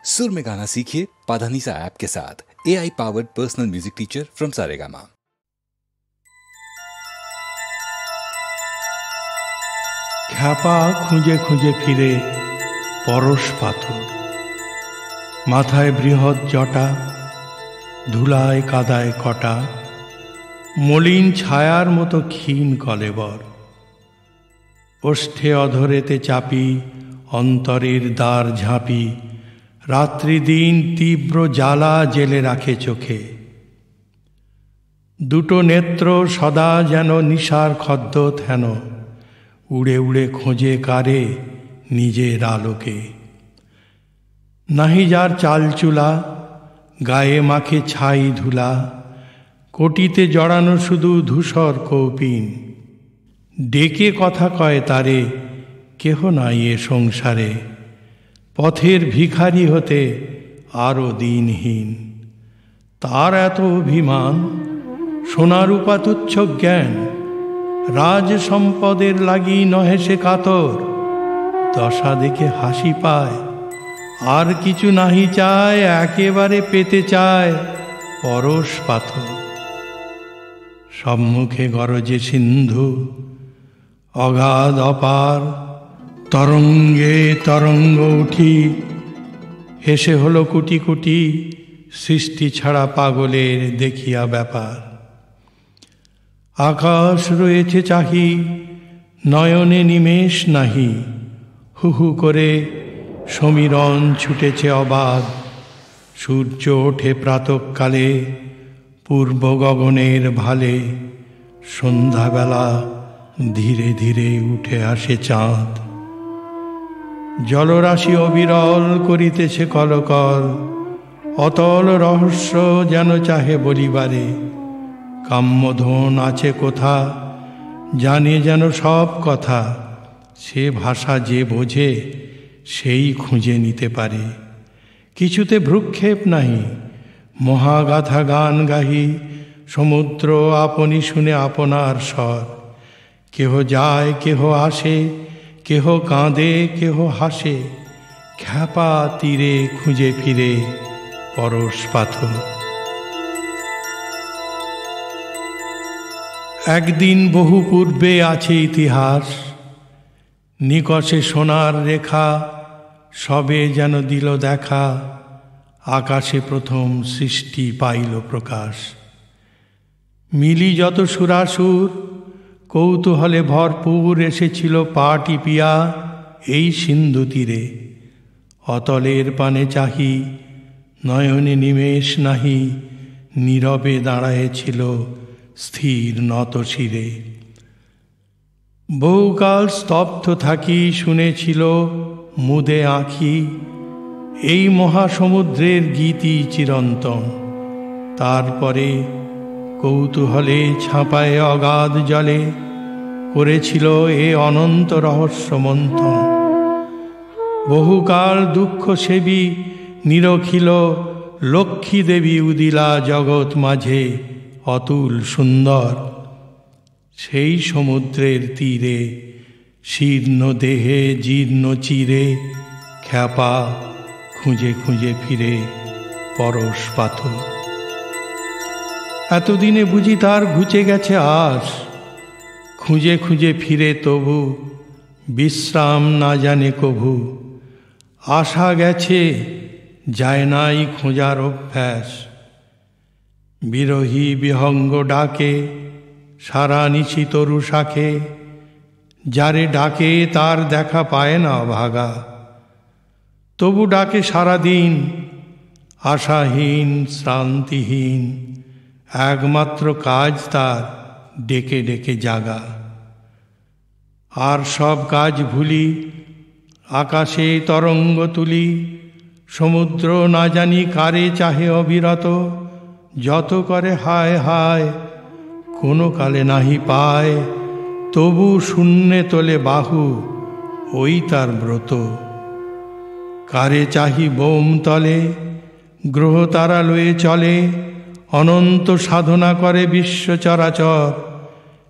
सुर में गाना सीखिए पाधानीसा ऐप के साथ। AI powered personal music teacher from Saregama. খ্যাপা খুঁজে খুঁজে ফিরে পরশ পাথর, মাথায় বৃহৎ জটা, ধুলায় কাদায় কটা, মলিন ছায়ার মতো ক্ষীণ কলেবর। ওষ্ঠে অধরেতে চাপি অন্তরের দ্বার ঝাঁপি, রাত্রি দিন তীব্র জ্বালা জেলে রাখে চোখে। দুটো নেত্র সদা যেন নিশার খদ্দত হেন, উড়ে উড়ে খোঁজে কারে নিজের আলোকে। নাহি যার চালচুলা, গায়ে মাখে ছাই ধুলা, কোটিতে জড়ানো শুধু ধূসর কৌপিন। ডেকে কথা কয় তারে, কেহ নাই এ সংসারে, পথের ভিখারি হতে আরো দিনহীন। তার এত অভিমান, সোনারূপা তুচ্ছ জ্ঞান, রাজ সম্পদের লাগি নহে সে কাতর। দশা দেখে হাসি পায়, আর কিছু নাহি চায়, একেবারে পেতে চায় পরশ পাথর। সম্মুখে গরজে সিন্ধু, অগাধ অপার, তরঙ্গে তরঙ্গ উঠি। হেসে হলো কুটি কুটি, সৃষ্টি ছাড়া পাগলের দেখিয়া ব্যাপার। আকাশ রয়েছে চাহি, নয়নে নিমেষ নাহি, হু হু করে সমীরণ ছুটেছে অবাধ। সূর্য ওঠে প্রাতঃকালে পূর্ব গগনের ভালে, সন্ধ্যাবেলা ধীরে ধীরে উঠে আসে চাঁদ। জলরাশি অবিরল করিতেছে কলকল, অতল রহস্য যেন চাহে বলিবারে। কাম্যধন আছে কোথা, জানে যেন সব কথা, সে ভাষা যে বোঝে সেই খুঁজে নিতে পারে। কিছুতে ভ্রুক্ষেপ নাহি, মহাগাথা গান গাহি, সমুদ্র আপনি শুনে আপনার স্বর। কেহ যায় কেহ আসে, কেহ কাঁদে কেহ হাসে, খ্যাপা তীরে খুঁজে ফিরে পরশ পাথর। একদিন বহু পূর্বে আছে ইতিহাস, নিকষে সোনার রেখা, সবে যেন দিল দেখা। আকাশে প্রথম সৃষ্টি পাইল প্রকাশ। মিলি যত সুরাসুর, কৌতূহলে ভরপুর, এসেছিল পা টিপিয়া এই সিন্ধু তীরে। অতলের পানে চাহি, নয়নে নিমেষ নাহি, নীরবে দাঁড়ায়েছিল স্থির নত শিরে। বহুকাল স্তব্ধ থাকি শুনেছিল মুদে আঁখি, এই মহাসমুদ্রের গীতি চিরন্তন। তারপরে কৌতূহলে ছাপায় অগাধ জলে, করেছিল এ অনন্ত রহস্য মন্থন। বহুকাল দুঃখ সেবী নিরখিল লক্ষ্মী দেবী উদিলা জগৎ মাঝে অতুল সুন্দর। সেই সমুদ্রের তীরে শীর্ণ দেহে জীর্ণ চিরে, খ্যাপা খুঁজে খুঁজে ফিরে পরশ পাথর। এতদিনে বুঝি তার ঘুচে গেছে আস, খুঁজে খুঁজে ফিরে তবু বিশ্রাম না জানে কভু। আশা গেছে, যায় নাই খোঁজার অভ্যাস। বিরহী বিহঙ্গ ডাকে সারা নিশি তরু শাখে, যারে ডাকে তার দেখা পায় না ভাগা। তবু ডাকে সারাদিন, আশাহীন শ্রান্তিহীন, একমাত্র কাজ তার ডেকে ডেকে জাগা। আর সব কাজ ভুলি, আকাশে তরঙ্গ তুলি, সমুদ্র না জানি কারে চাহে অবিরত। যত করে হায় হায়, কোনো কালে নাহি পায়, তবু শূন্যে তোলে বাহু, ওই তার ব্রত। কারে চাহি বোম তলে, গ্রহ তারা লয়ে চলে, অনন্ত সাধনা করে বিশ্ব চরাচর।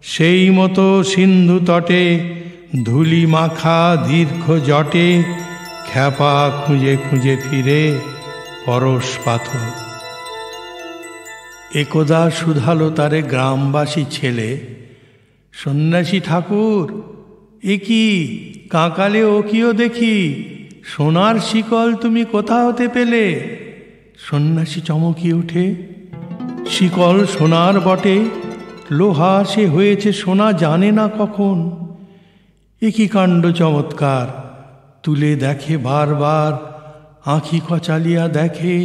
সেই মতো সিন্ধু তটে ধূলি মাখা দীর্ঘ জটে, খ্যাপা খুঁজে খুঁজে ফিরে পরশ পাথর। একদা শুধালো তারে গ্রামবাসী ছেলে, সন্ন্যাসী ঠাকুর, এ কি কাঁকালে ও কিও দেখি, সোনার শিকল তুমি কোথা হতে পেলে? সন্ন্যাসী চমকিয়ে ওঠে, শিকল সোনার বটে, লোহা সে হয়েছে সোনা জানে না কখন। এ কি কাণ্ড চমৎকার, তুলে দেখে বারবার, আঁখি কচালিয়া দেখে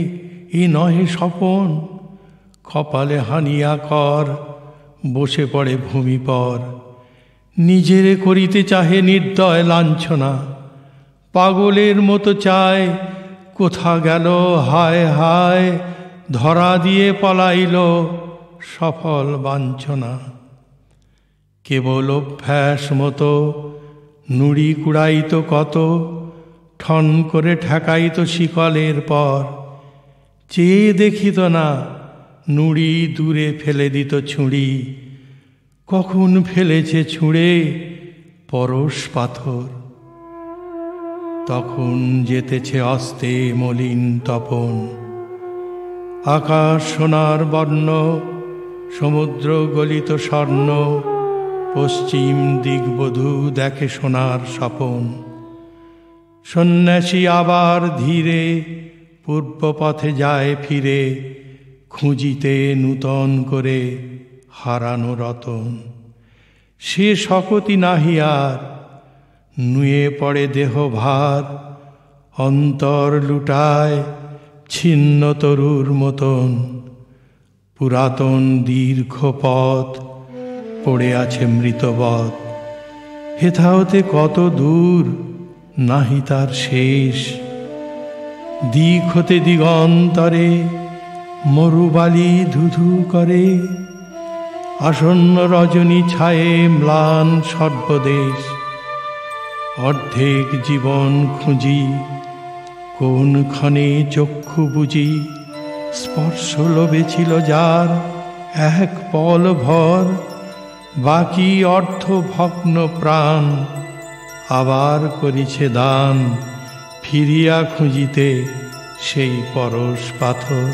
এ নহে স্বপন। কপালে হানিয়া কর, বসে পড়ে ভূমিপর, নিজেরে করিতে চাহে নির্দয় লাঞ্ছনা। পাগলের মতো চায়, কোথা গেল হায় হায়, ধরা দিয়ে পলাইল সফল বাঞ্ছনা। কেবল অভ্যাস মতো নুড়ি কুড়াইত কত, ঠন করে ঠেকাইত শিকলের পর। চেয়ে দেখিত না, নুড়ি দূরে ফেলে দিত ছুঁড়ি, কখন ফেলেছে ছুঁড়ে পরশ পাথর। তখন যেতেছে অস্তে মলিন তপন, আকাশ সোনার বর্ণ, সমুদ্র গলিত স্বর্ণ, পশ্চিম দিগবধূ দেখে সোনার স্বপন। সন্ন্যাসী আবার ধীরে পূর্ব পথে যায় ফিরে, খুঁজিতে নূতন করে হারানো রতন। সে শকতি নাহি আর, নুয়ে পড়ে দেহ ভার, অন্তর লুটায় ছিন্ন তরুর মতন। পুরাতন দীর্ঘ পথ পড়ে আছে মৃতবৎ, হেথা হতে কত দূর নাহি তার শেষ। দিক হতে দিগন্তরে মরুবালি ধুধু করে, আসন্ন রজনী ছায়ে ম্লান সর্বদেশ। অর্ধেক জীবন খুঁজি, কোন ক্ষণে চক্ষু বুঝি, স্পর্শ লোভে ছিল যার এক পল ভর। বাকি অর্থ ভগ্ন প্রাণ আবার করিছে দান, ফিরিয়া খুঁজিতে সেই পরশ পাথর।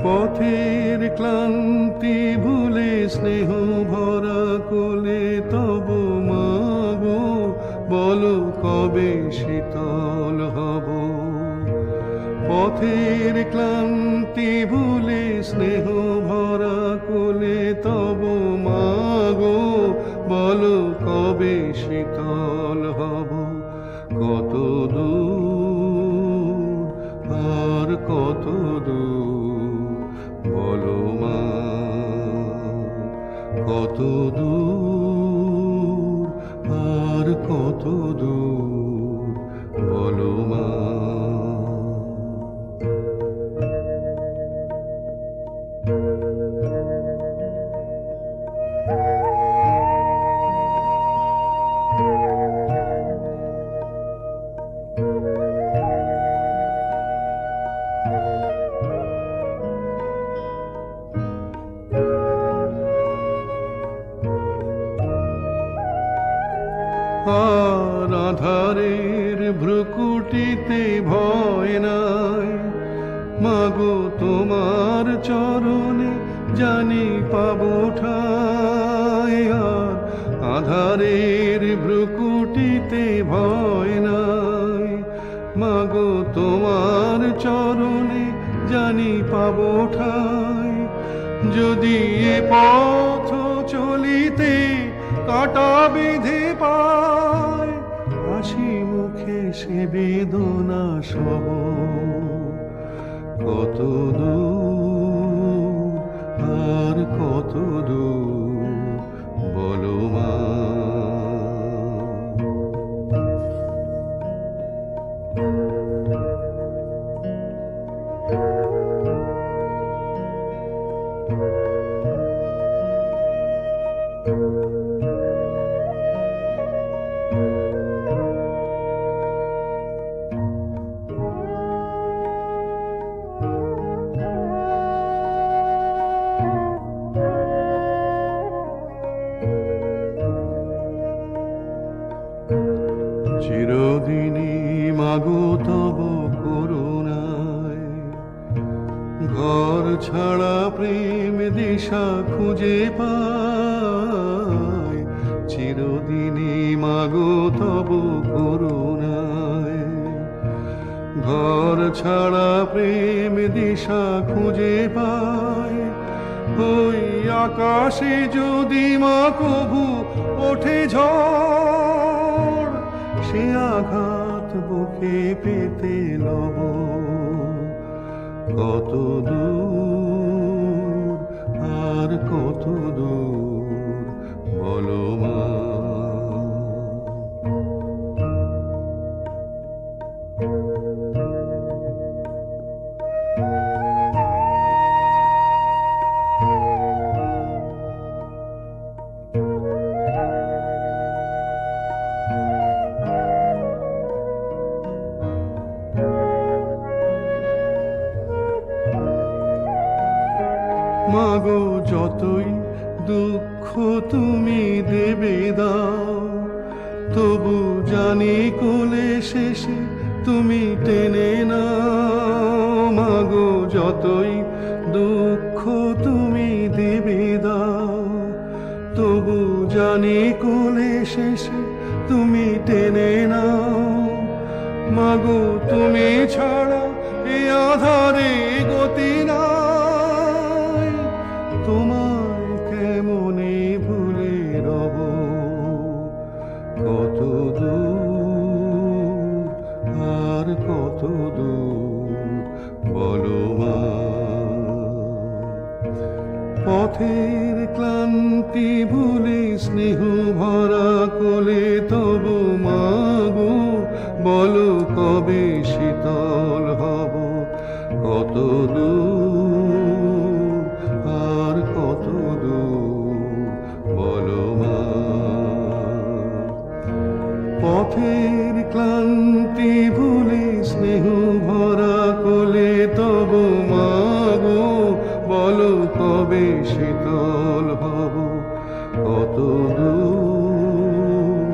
পথের ক্লান্তি ভুলে স্নেহ ভরা কোলে তব মাগো, বলো কবে শীতল হব। পথের ক্লান্তি ভুলে স্নেহ ভরা কোলে তব মাগো, বলো কবে শীতল হব। কত দূর আর কত দূর বলো মা, কত দূর আর কত দূর বলো মা। আর আধারের ভ্রুকুটিতে ভয় নাই, মাগো তোমার চরণে জানি পাবো ঠাঁই, আর আধারের ভ্রুকুটিতে ভয় নাই। মাগো তোমার চরণে জানি পাবো ঠাঁই, যদি এ পথ চলিতে কাটা বেঁধে পায়, হাসি মুখে সে বেদনা সহ। কত দূর আর কত দূর বলো মা। চিরদিনই মাগো তব করুণায়, ঘর ছাড়া প্রেম দিশা খুঁজে পায়। চিরদিনই মাগো তব করুণায়, ঘর ছাড়া প্রেম দিশা খুঁজে পায়। ওই আকাশে যদি মা কভু ওঠে ঝড়, সে আঘাত বুকে পেতে লব। কত দূর আর কত দূর বলো মা। মাগো যতই দুঃখ তুমি দেবে দাও, তবু জানি কোলে শেষে তুমি টেনে নাও। মাগো যতই দুঃখ তুমি দেবে দাও, তবু জানি কোলে শেষে তুমি টেনে নাও। মাগো তুমি ছাড়া এ আধারে গতি নাই, তোমায় কেমনে ভুলে রব। কত দূর আর কত দূর বলো মা। পথের ক্লান্তি ভুলে স্নেহ ভরা কোলে তবু মাগো, বলো কবে শীতল হব। কত দূর আর কত দূর বলো মা। পথের ক্লান্তি ভুলে স্নেহ ভরা কোলে তবু মাগো, বলো কবে শীতল হব। কত দূর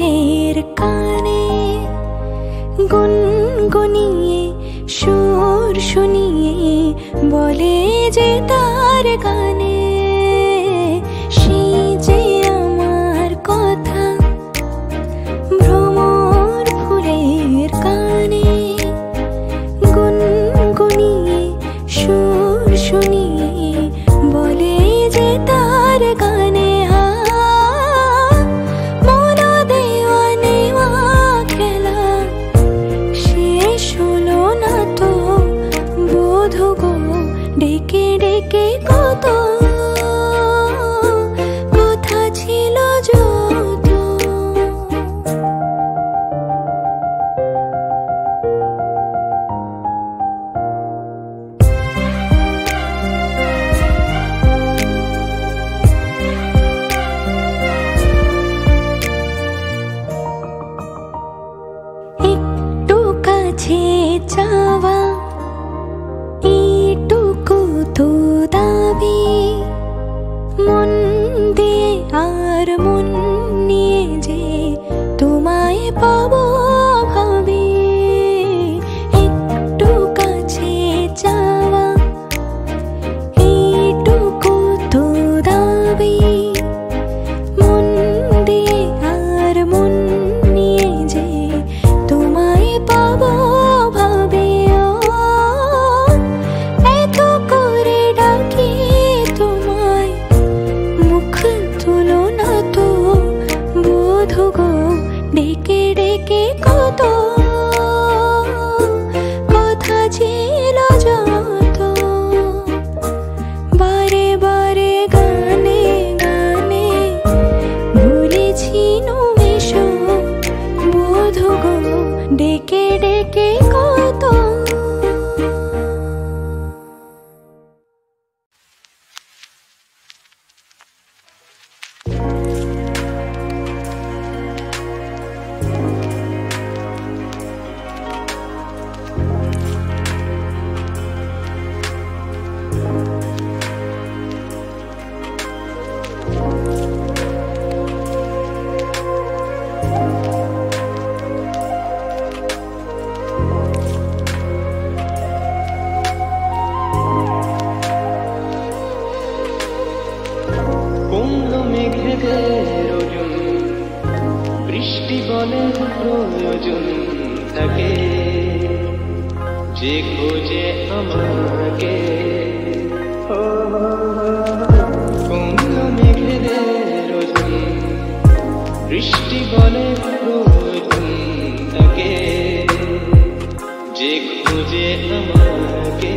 ফুলের কানে গুনগুনিয়ে সুর শুনিয়ে বলে যে তার গানে সেই যে আমার কথা ভ্রমর ফুলের কানে গুনগুনিয়ে সুর শুনিয়ে বলে যে তার গানে মন দেওয়া নেওয়া খেলা শেষ হলো না তো বোধ গো ডেকে ডেকে কত কথা ছিল যত একটু কাছে চাওয়া এইটুকু তো দাবি মন দিয়ে আর মন নিয়ে যে তোমায় পাবো ভাবি একটু কাছে চাওয়া এইটুকু তো দাবি মন দিয়ে আর মন নিয়ে যে তোমায় পাবো ভাবে এত করে ডাকি তোমায় মুখ তুলো না তো বোধ গো ডেকে ডেকে কত কথা ছিল যত বারে বারে গানে গানে ভুলেছি এসো বোধ গো ডেকে ডেকে কত কোন মেঘেদের ওজন বৃষ্টি বলে প্রয়োজন থাকে যে খোঁজে আমাকে কোন মেঘেদের ওজন বৃষ্টি বলে প্রয়োজন থাকে যে খোঁজে আমাকে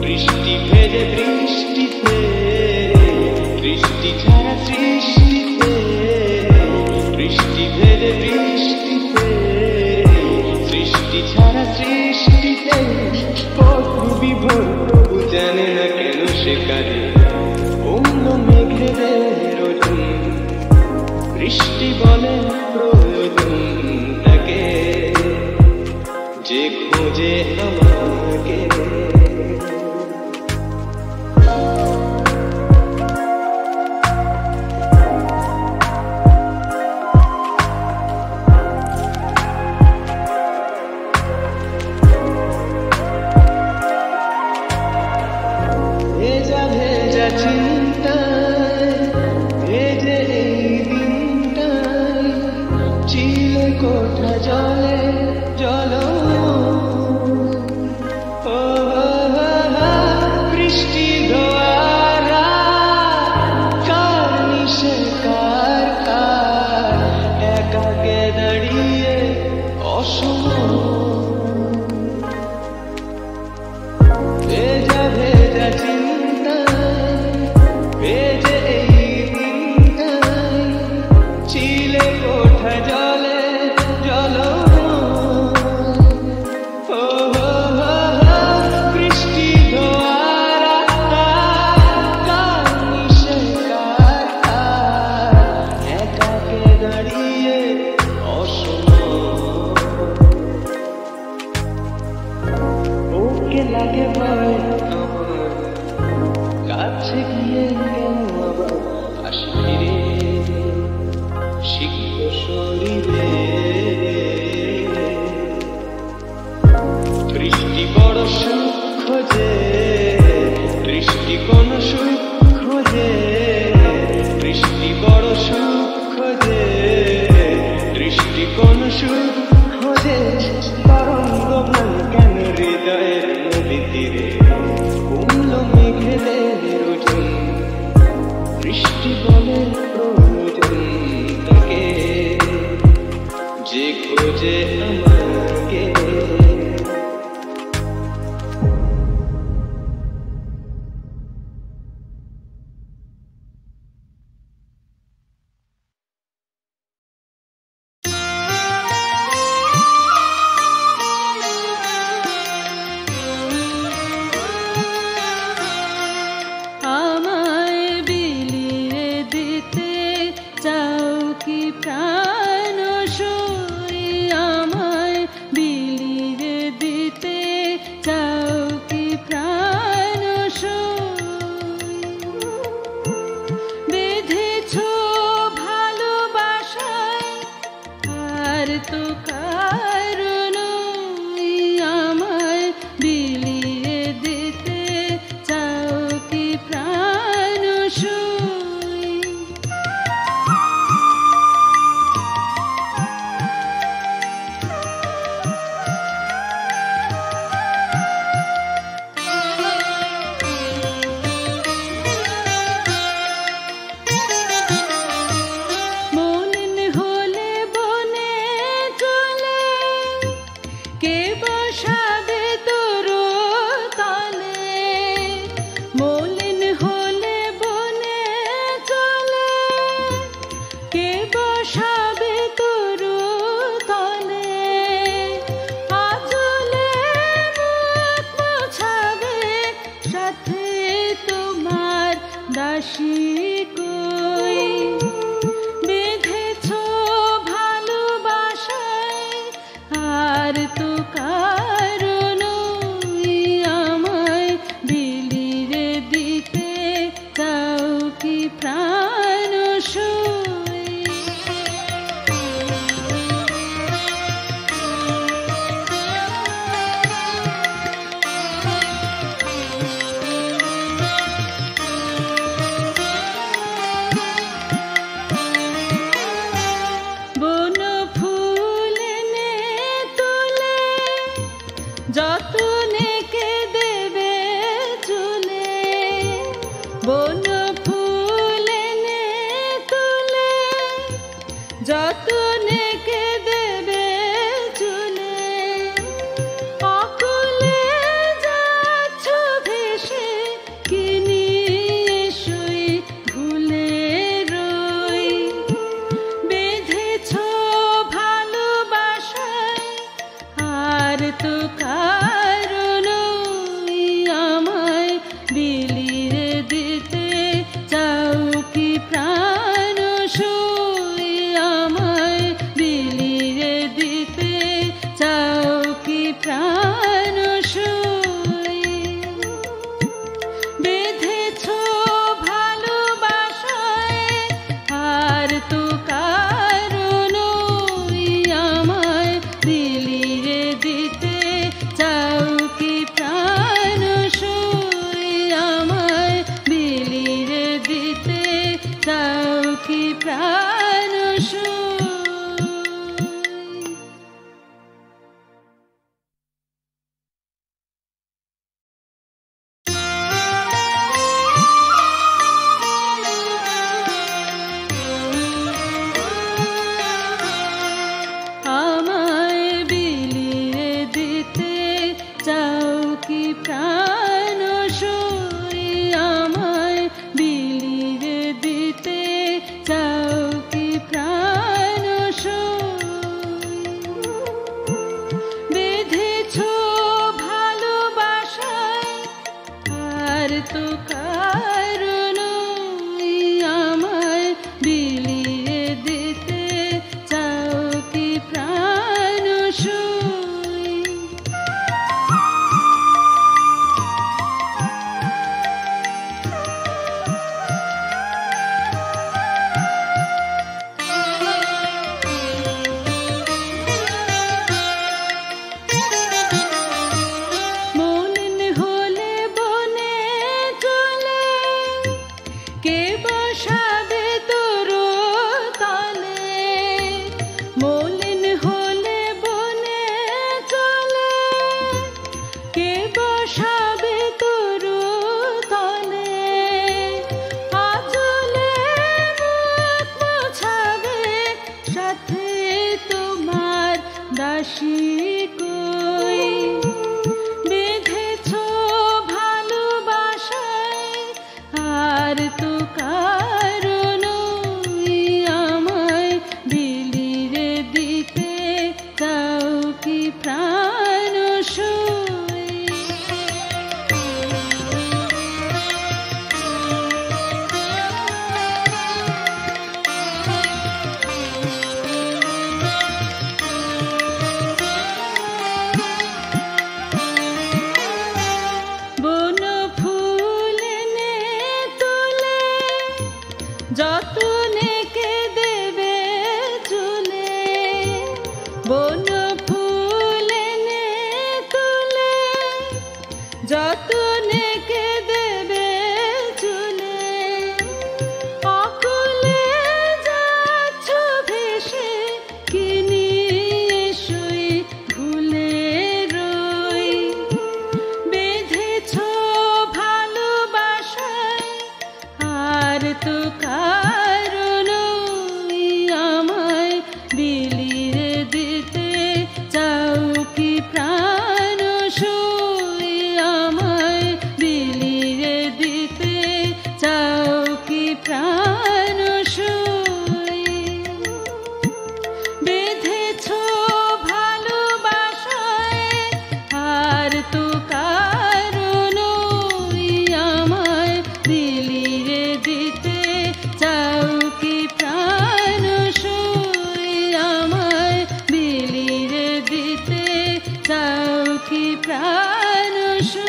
বৃষ্টি ভেজে বৃষ্টিতে বৃষ্টি ছাড়া সৃষ্টিতে বৃষ্টি ভেজে বৃষ্টিতে সৃষ্টি ছাড়া সৃষ্টিতে বিভোর প্রভু জানে না কেন সে কাজে অন্য মেঘেদের ওজন বৃষ্টি বলে প্রয়োজন তাকে যে খোঁজে আমাকে ভেজা ভেজা চিন্তায় ভেজে এই দিনটায় চিলে কোঠা জলে জল বৃষ্টি ধোয়ারা কার নিশে কার কার একাকে দাঁড়িয়ে অসময় ভেজা ভেজা চিন্তায় ভেজে এই দিনটায় চিলে কোঠা জলে জল বৃষ্টি ধোয়ারা কার নিশে কার কার একাকে দাঁড়িয়ে অসময় সুখ খোঁজে তরঙ্গমান কেন হৃদয়ের নদী তীরে কুমল মেঘেদের ওজন বৃষ্টি বলে প্রয়োজন তাকে যে খোঁজে আমাকে আর তো হাসি কই বেঁধেছ ভালোবাসায় আর তো কারণ আমায় বিলিয়ে দিতে চাও কি প্রাণ সই বন ফুল নে তুলে যতনে কে দেবে চুলে বন ফুল নে তুলে যতনে কে দেবে চুলে অকুলে যাচ্ছ ভেসে কি নিয়ে শুই ভুলে রই বেঁধেছ ভালোবাসায় আর তো কারণ আমায় বিলিয়ে দিতে চাও কি প্রাণ সই আমায় বিলিয়ে দিতে চাও কি প্রাণ সই বেঁধেছ ভালোবাসায় আর তো কারণ আমায় বিলিয়ে দিতে চাও কি প্রাণ সই আমায় বিলিয়ে দিতে চাও কি প্রাণ সই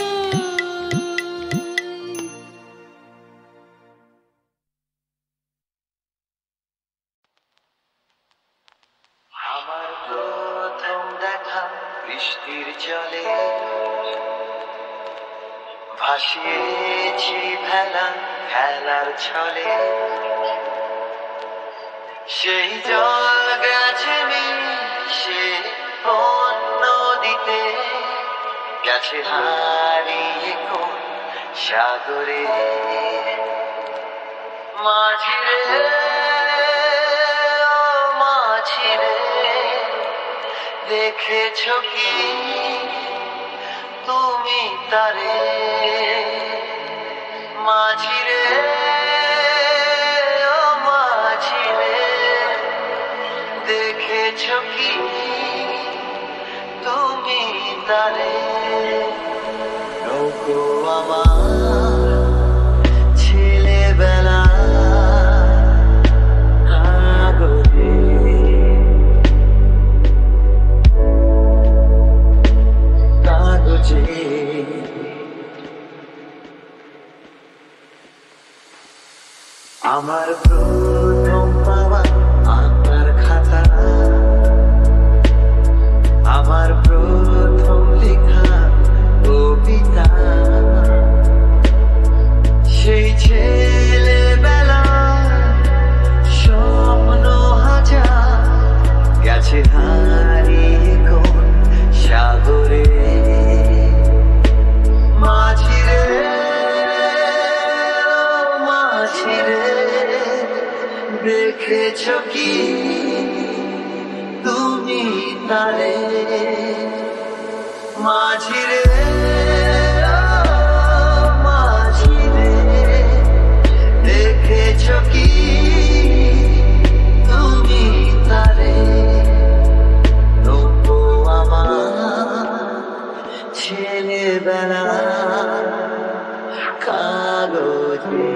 আমার প্রথম দেখা বৃষ্টির জলে ভাসিয়েছি ভেলা খেলার ছলে সেই জল গেছে মিশে কোন নদীতে গেছে হারিয়ে কোন সাগরে মাঝিরে ও মাঝিরে দেখেছ কি তুমি তারে মাঝিরে ও মাঝিরে দেখেছ কি তুমি তারে নৌকো আমার ছেলেবেলা কাগজে কাগজে আমার প্রথম পাওয়া আঁকার খাতা আমার প্রথম লেখা কবিতা সেই ছেলেবেলা স্বপ্ন হাজার গেছে হারিয়ে কোন সাগরে মাঝিরে মাঝিরে দেখেছ কি তুমি তারে মাঝিরে মাঝিরে দেখেছ কি তুমি তারে নৌকো আমার ছেলেবেলা কাগজে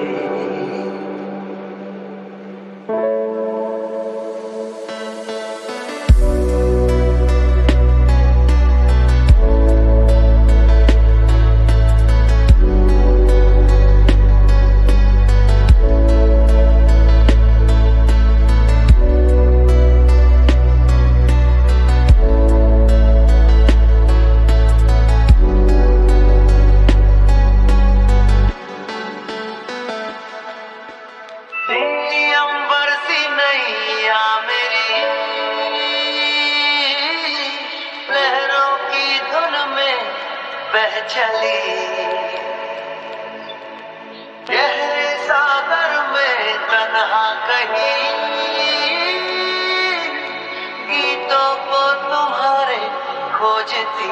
बह चली गहरे सागर में तन्हा कहीं गीतों को तुम्हारे যেতি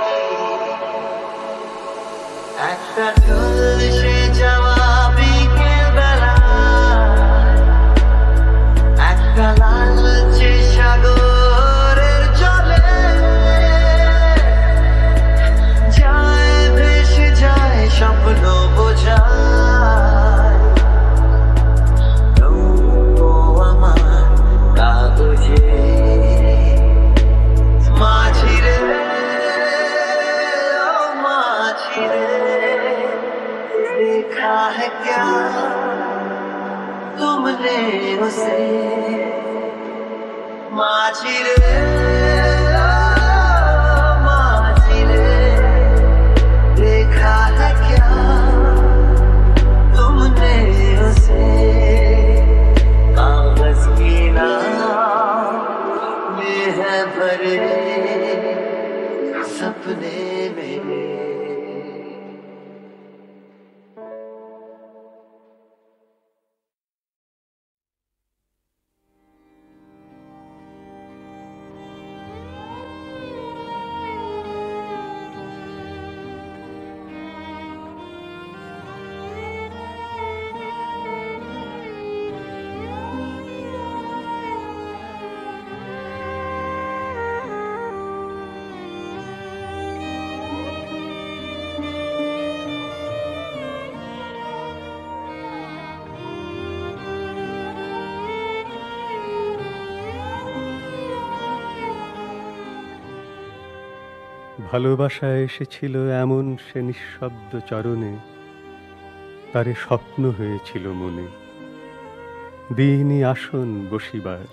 একটা ঝলসে যাওয়া বিকেল বেলা একটা লালচে সাগরের জলে যায় ভেসে যায় স্বপ্ন বোঝায় নৌকো আমার কাগজে माझी रे ओ माझी रे देखा है क्या तुमने उसे माझी रे ओ माझी रे देखा है क्या तुमने उसे कागज की नाव में है भरे सपने मेरे ভালোবাসা এসেছিল এমন সে নিঃশব্দ চরণে, তারে স্বপ্ন হয়েছিল মনে, দিনই আসন বসিবার।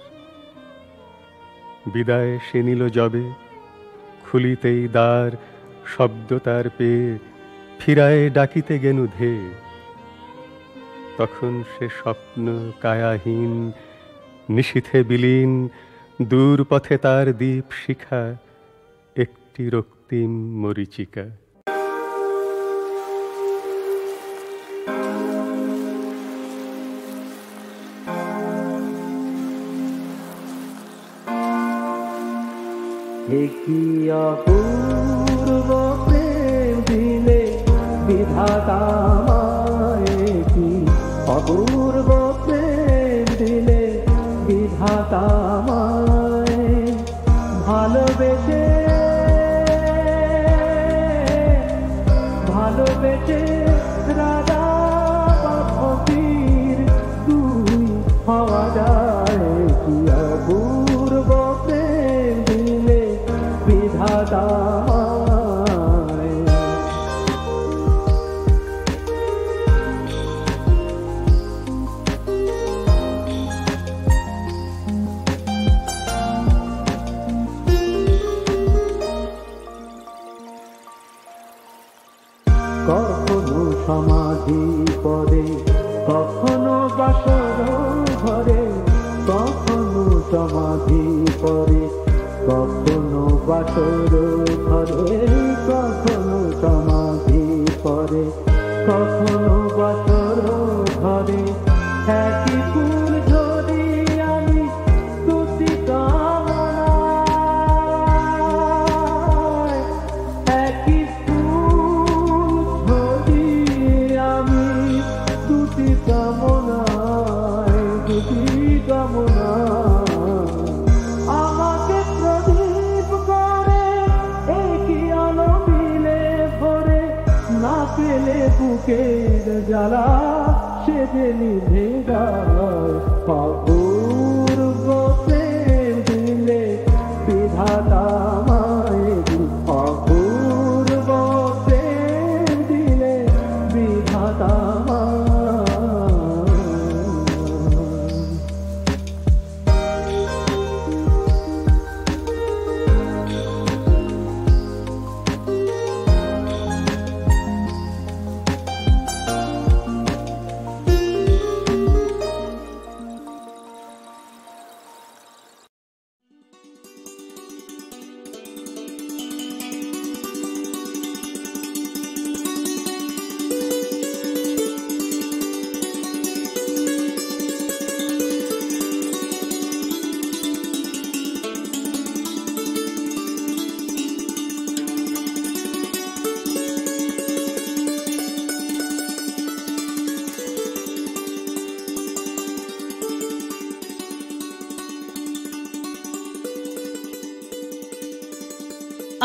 বিদায় সে নিল যবে, খুলিতেই দ্বার শব্দ তার পেয়ে ফিরায় ডাকিতে গেনু ধে। তখন সে স্বপ্ন কায়াহীন, নিশীথে বিলীন, দূর পথে তার দীপ শিখা একটি রক্তিম মরীচিকা। কি অপূর্ব প্রেম দিলে বিধাতা আমায়, কি অপূর্ব প্রেম দিলে বিধাতা আমায়। ভালোবেসে ভালোবেসে রাজা বা ফকির তুই হওয়া যায়। কি অপূর্ব প্রেম দিলে বিধাতা আমায়। কখনো সমাধি পরে, কখনো বাসর ঘরে, কখনো সমাধি পরে, কখনো বাসর ঘরে, কখনো সমাধি পরে, কখনো বাসর ঘরে। একই ফুল ধরি আমি তুতি কামনায়, একই ফুল ধরি আমি তুতি কামনায়, তুতি কামনায়। আমাকে প্রদীপ করে একই আলো মিলে ভরে, না পেলে বুকের জ্বালা সে যে নিভে যায়। অপূর্ব প্রেম দিলে বিধাতা আমায়, অপূর্ব প্রেম দিলে বিধাতা আমায়।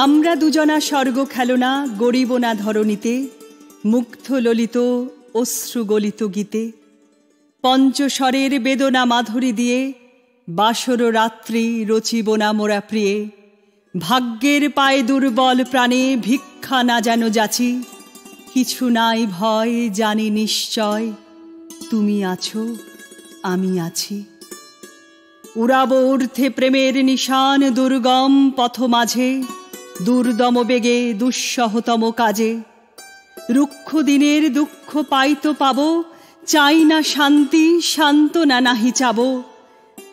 আমরা দুজনা স্বর্গ খেলনা গড়িব না ধরণীতে, মুগ্ধ ললিত অশ্রু গলিত গীতে। পঞ্চস্বরের বেদনা মাধুরী দিয়ে বাসর রাত্রি রচিব না মোরা প্রিয়ে। ভাগ্যের পায়ে দুর্বল প্রাণে ভিক্ষা না যেন যাচি, কিছু নাই ভয় জানি নিশ্চয় তুমি আছো আমি আছি। উড়াব ঊর্ধ্বে প্রেমের নিশান দুর্গম পথ মাঝে, দুর্দম বেগে দুঃসহতম কাজে। রুক্ষ দিনের দুঃখ পাইতো পাব, চাই না শান্তি সান্ত্বনা নাহি চাব।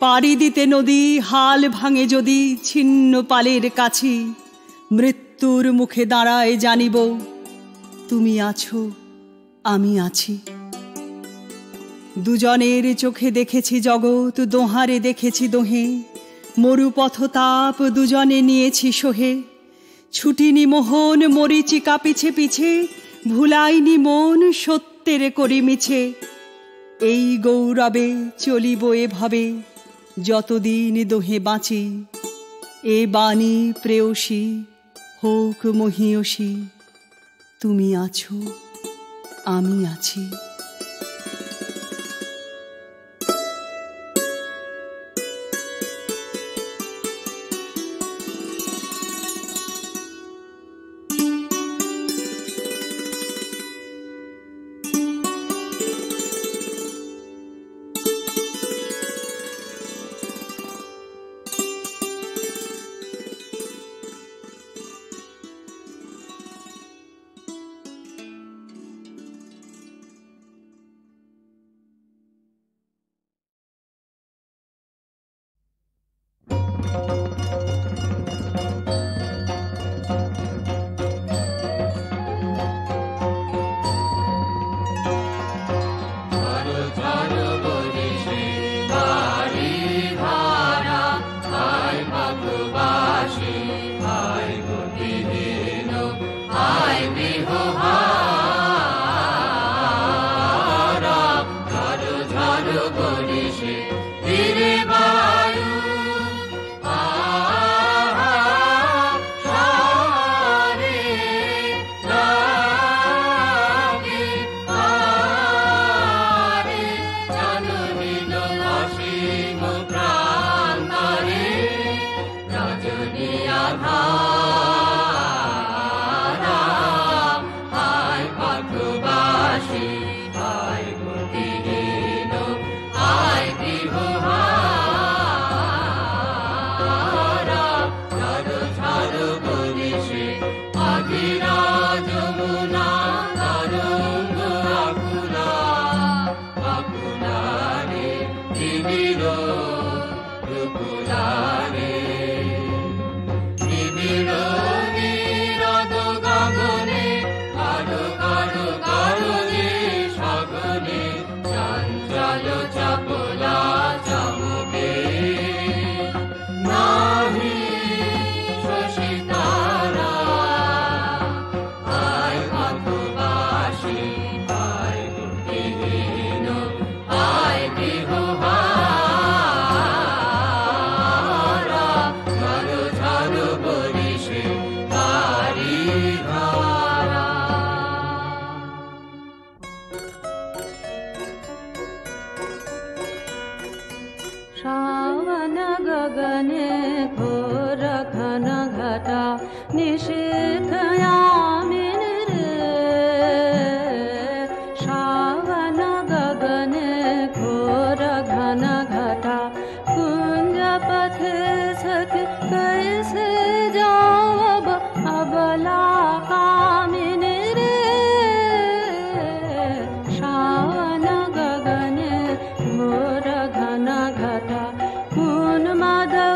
পাড়ি দিতে নদী হাল ভাঙে যদি ছিন্ন পালের কাছি, মৃত্যুর মুখে দাঁড়ায় জানিব তুমি আছো আমি আছি। দুজনের চোখে দেখেছি জগৎ, দোহারে দেখেছি দোহে, মরুপথ তাপ দুজনে নিয়েছি সোহে। ছুটিনি মোহন মরিচিকা পিছে পিছে, ভুলাইনি মন সত্যের করি মিছে। এই গৌরবে চলিব এভাবে যতদিন দোহে বাঁচি। এ বাণী প্রেয়সী হোক মহিয়সী, তুমি আছো আমি আছি।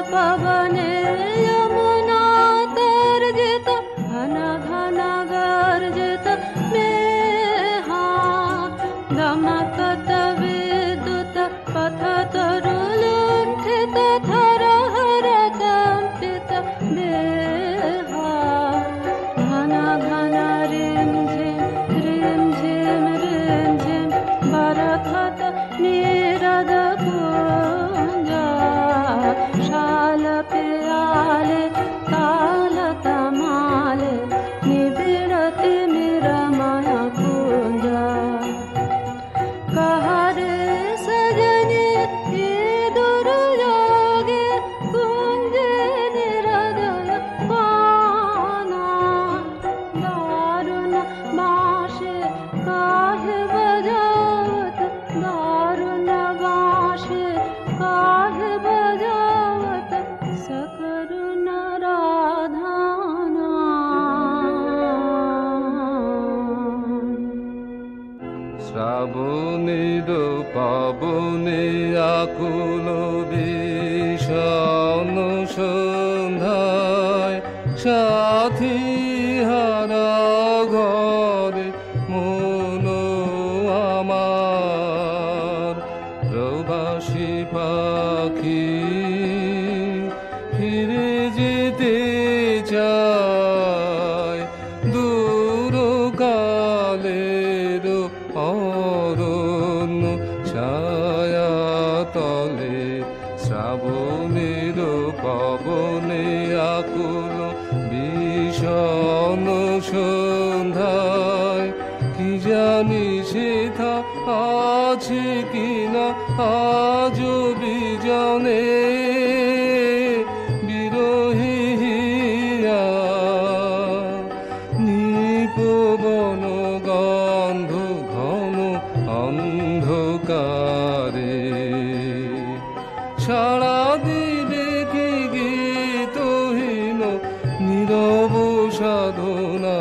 पवने यमुना तर जित শ্রাবণে আকুল বিষণ সন্ধ্যায় সাথী হারা ঘরে মন আমার প্রবাসী পাখি ফিরে যেতে চায় দূর কালের অরণ্য ছায়া তলে শ্রাবণের পবনে আকুল বিষণ সন্ধ্যায় কি জানি সেথা আছে কিনা আজ বিজনে বিরহিয়া নিপবন গন্ধ ঘন অন্ধকারে সারা দিলে কি গীতহীন নীরব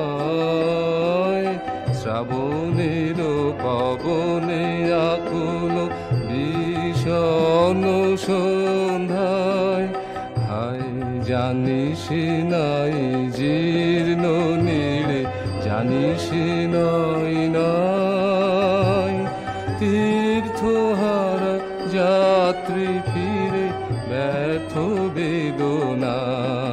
সাধনায় শ্রাবণের পবনে আকুল বিষণ সন্ধ্যায় হায় জানিস নাই জীর্ণ নীড়ে জানিস নাই নাই তীর্থহারা যাত্রী ফিরে ব্যর্থ বেদনায়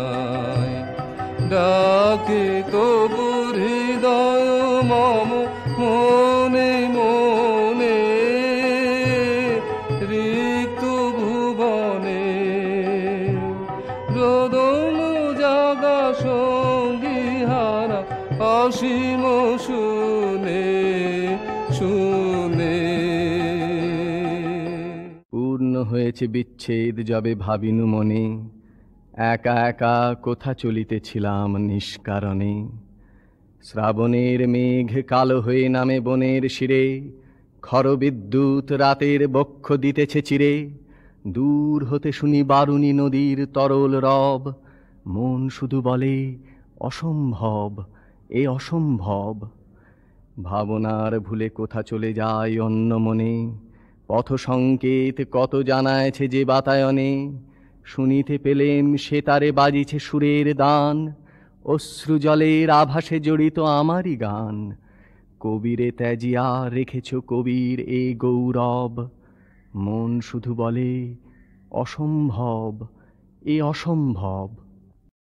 ডাকে তবু হৃদয় মম মনে মনে রিক্ত ভুবনে রোদন জাগা সঙ্গী হারা অসীম শুনে শুনে পূর্ণ হয়েছে বিচ্ছেদ যবে ভাবিনু মনে একা একা কোথা চলিতেছিলাম নিষ্কারণে শ্রাবণের মেঘ কালো হয়ে নামে বনের শিরে খরবিদ্যুৎ রাতের বক্ষ দিতেছে চিরে দূর হতে শুনি বারুণী নদীর তরল রব মন শুধু বলে অসম্ভব এ অসম্ভব ভাবনার ভুলে কোথা চলে যায় অন্য মনে পথ সংকেত কত জানায়ছে যে বাতায়নে শুনিতে পেলেম সে তারে বাজিছে সুরের দান অশ্রু জলের আভাসে জড়িত আমারই গান কবিরে ত্যাজিয়া রেখেছ কবির এ গৌরব মন শুধু বলে অসম্ভব এ অসম্ভব।